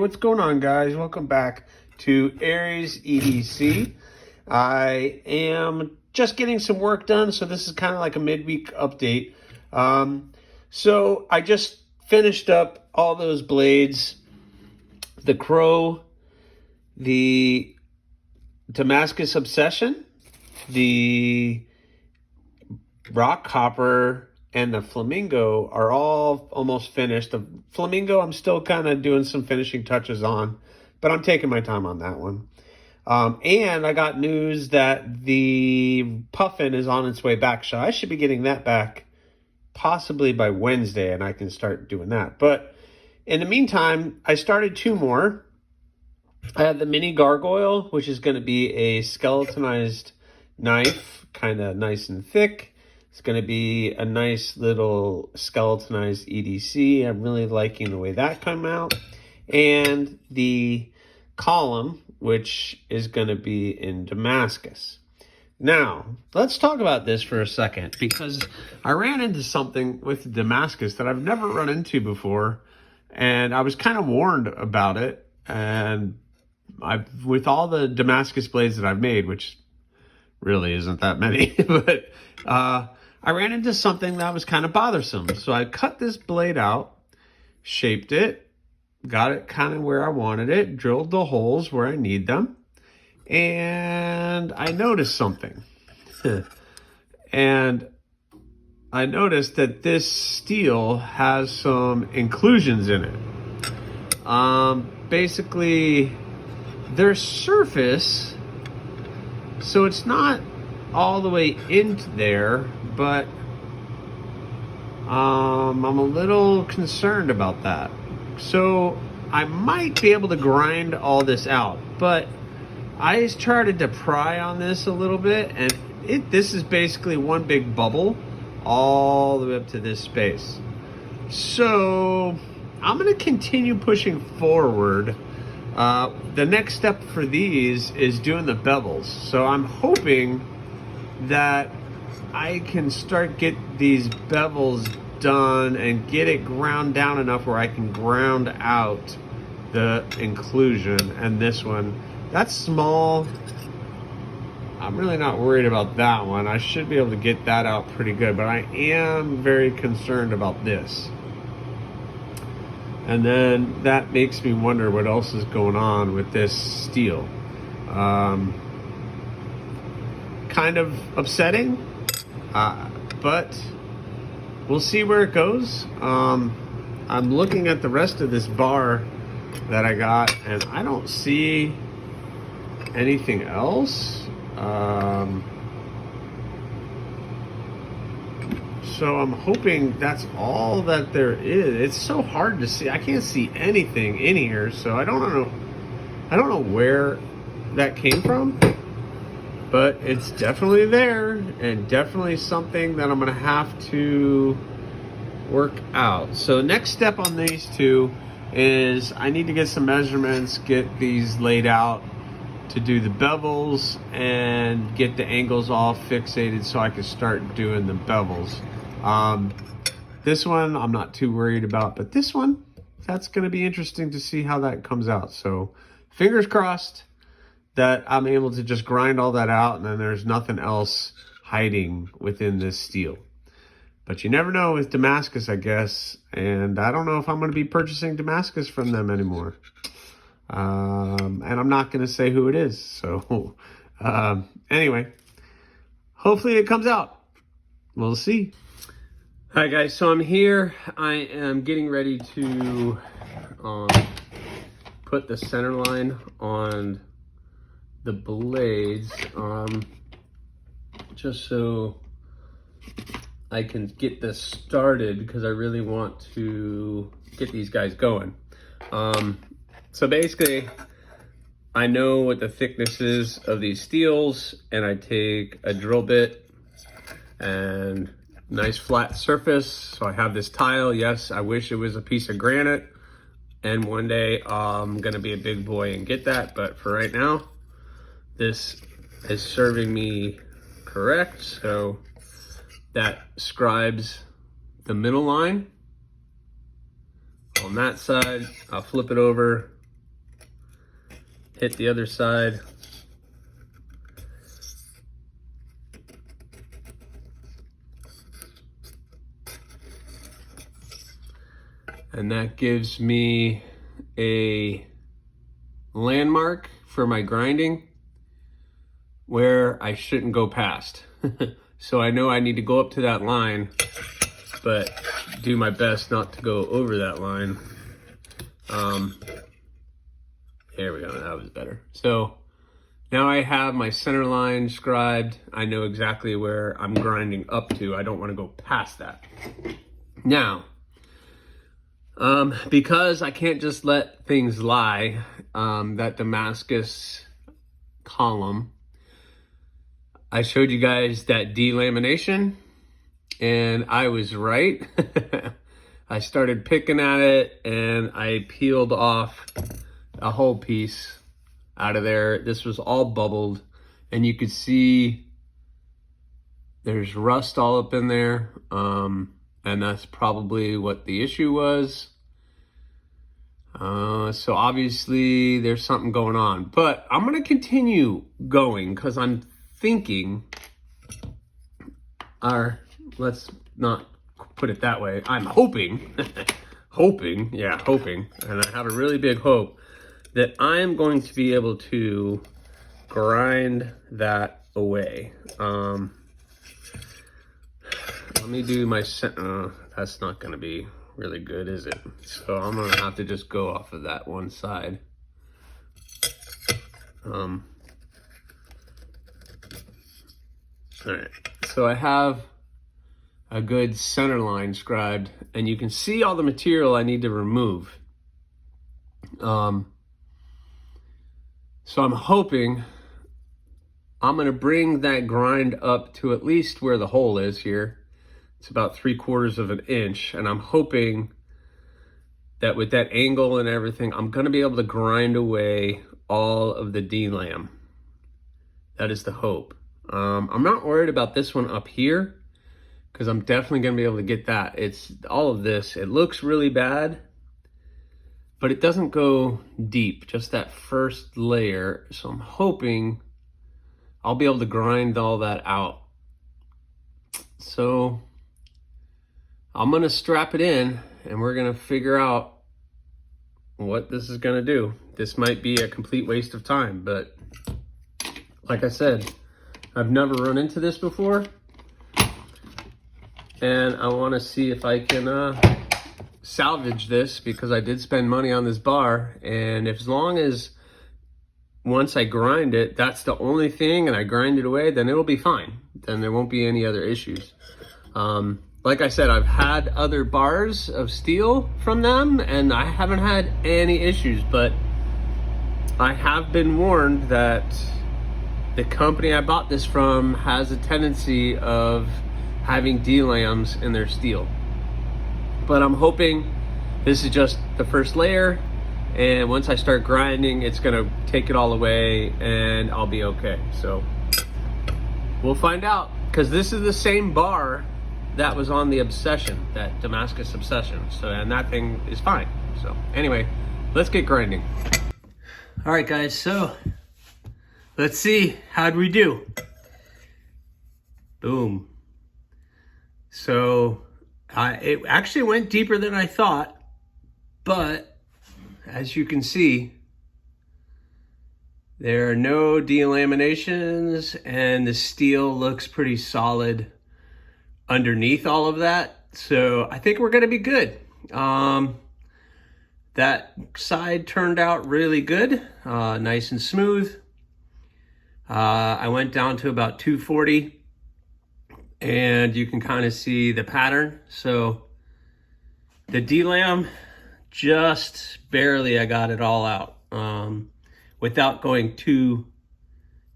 what's going on, guys? Welcome back to Aries EDC. I am just getting some work done, so this is kind of like a midweek update. So I just finished up all those blades, the Crow, the Damascus Obsession, the Rock Copper, and the Flamingo are all almost finished. The Flamingo I'm still kind of doing some finishing touches on, but I'm taking my time on that one. And I got news that the Puffin is on its way back, so I should be getting that back possibly by Wednesday, and I can start doing that. But in the meantime, I started two more. I have the mini Gargoyle, which is going to be a skeletonized knife, kind of nice and thick. It's going to be a nice little skeletonized EDC. I'm really liking the way that came out. And the column, which is going to be in Damascus. Now, let's talk about this for a second, because I ran into something with Damascus that I've never run into before, and I was kind of warned about it. And with all the Damascus blades that I've made, which really isn't that many, but I ran into something that was kind of bothersome. So I cut this blade out, shaped it, got it kind of where I wanted it, drilled the holes where I need them, and I noticed something. And I noticed that this steel has some inclusions in it. Basically, their surface, so it's not all the way into there, but I'm a little concerned about that. So I might be able to grind all this out, but I started to pry on this a little bit, and this is basically one big bubble all the way up to this space. So I'm going to continue pushing forward. The next step for these is doing the bevels. So I'm hoping that I can start get these bevels done and get it ground down enough where I can ground out the inclusion. And this one, that's small. I'm really not worried about that one. I should be able to get that out pretty good, but I am very concerned about this. And then that makes me wonder what else is going on with this steel. Kind of upsetting, but we'll see where it goes. I'm looking at the rest of this bar that I got, and I don't see anything else. So I'm hoping that's all that there is. It's so hard to see. I can't see anything in here, so I don't know where that came from. But it's definitely there, and definitely something that I'm going to have to work out. So next step on these two is I need to get some measurements, get these laid out to do the bevels, and get the angles all fixated so I can start doing the bevels. This one I'm not too worried about, but this one, that's going to be interesting to see how that comes out. So fingers crossed that I'm able to just grind all that out, and then there's nothing else hiding within this steel. But you never know with Damascus, I guess, and I don't know if I'm going to be purchasing Damascus from them anymore. And I'm not going to say who it is. So anyway, hopefully it comes out. We'll see. Hi guys, so I'm here. I am getting ready to put the center line on the blades, just so I can get this started, because I really want to get these guys going. So basically, I know what the thickness is of these steels, and I take a drill bit and nice flat surface. So I have this tile. Yes, I wish it was a piece of granite, and one day I'm gonna be a big boy and get that, but for right now, this is serving me correct. So that scribes the middle line on that side. I'll flip it over hit the other side. And that gives me a landmark for my grinding where I shouldn't go past. So I know I need to go up to that line, but do my best not to go over that line. There we go, that was better. So now I have my center line scribed. I know exactly where I'm grinding up to. I don't want to go past that. Now, because I can't just let things lie, that Damascus column, I showed you guys that delamination, and I was right. I started picking at it, and I peeled off a whole piece out of there. This was all bubbled, and you could see there's rust all up in there, and that's probably what the issue was. So obviously there's something going on, but I'm going to continue going because I'm thinking, or let's not put it that way, I'm hoping, hoping, and I have a really big hope that I'm going to be able to grind that away. Let me do my, that's not going to be really good, is it? So I'm going to have to just go off of that one side. All right, so I have a good center line scribed, and you can see all the material I need to remove. So I'm hoping I'm going to bring that grind up to at least where the hole is here. It's about 3/4 of an inch, and I'm hoping that with that angle and everything, I'm going to be able to grind away all of the delam. That is the hope. I'm not worried about this one up here because I'm definitely going to be able to get that. It's all of this. It looks really bad, but it doesn't go deep, just that first layer. So I'm hoping I'll be able to grind all that out. So I'm going to strap it in, and we're going to figure out what this is going to do. This might be a complete waste of time, but like I said, I've never run into this before, and I want to see if I can salvage this because I did spend money on this bar, and as long as once I grind it, that's the only thing, and I grind it away, then it'll be fine. Then there won't be any other issues. Like I said, I've had other bars of steel from them, and I haven't had any issues, but I have been warned that the company I bought this from has a tendency of having delams in their steel. But I'm hoping this is just the first layer, and once I start grinding, it's gonna take it all away and I'll be okay. So we'll find out, because this is the same bar that was on the Obsession, that Damascus Obsession. So, and that thing is fine. So anyway, let's get grinding. All right, guys, so let's see, how'd we do? Boom. So it actually went deeper than I thought, but as you can see, there are no delaminations, and the steel looks pretty solid underneath all of that. So I think we're gonna be good. That side turned out really good, nice and smooth. I went down to about 240, and you can kind of see the pattern. So the delam, just barely I got it all out without going too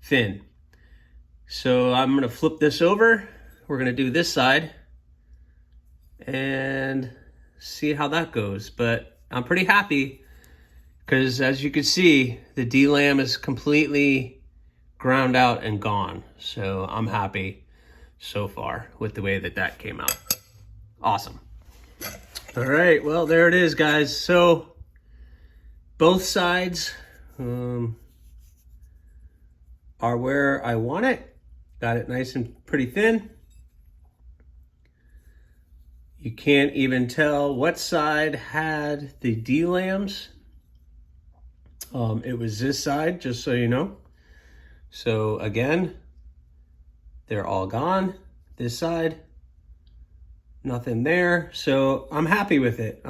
thin. So I'm gonna flip this over. We're gonna do this side and see how that goes. But I'm pretty happy because, as you can see, the delam is completely ground out and gone. So I'm happy so far with the way that that came out. Awesome. All right, well, there it is, guys. So both sides, are where I want it. Got it nice and pretty thin. You can't even tell what side had the D-lambs. It was this side, just so you know. So again, they're all gone. This side, nothing there. So I'm happy with it.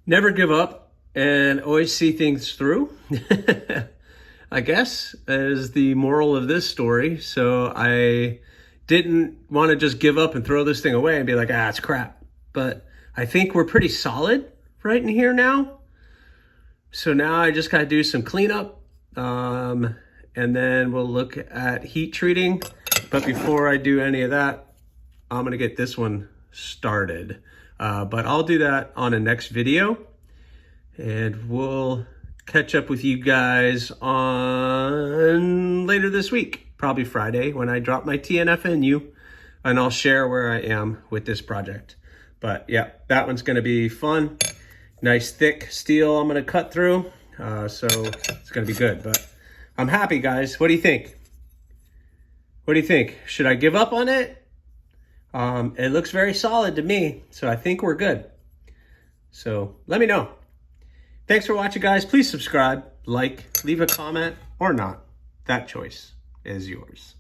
Never give up and always see things through, I guess, is the moral of this story. So I didn't want to just give up and throw this thing away and be like, it's crap. But I think we're pretty solid right in here now. So now I just got to do some cleanup, and then we'll look at heat treating. But before I do any of that, I'm going to get this one started. But I'll do that on a next video, and we'll catch up with you guys on later this week, probably Friday when I drop my TNFNU, and I'll share where I am with this project. But yeah, that one's going to be fun. Nice thick steel I'm going to cut through, so it's going to be good. But I'm happy, guys. What do you think? What do you think? Should I give up on it? It looks very solid to me, so I think we're good. So let me know. Thanks for watching, guys. Please subscribe, like, leave a comment, or not. That choice is yours.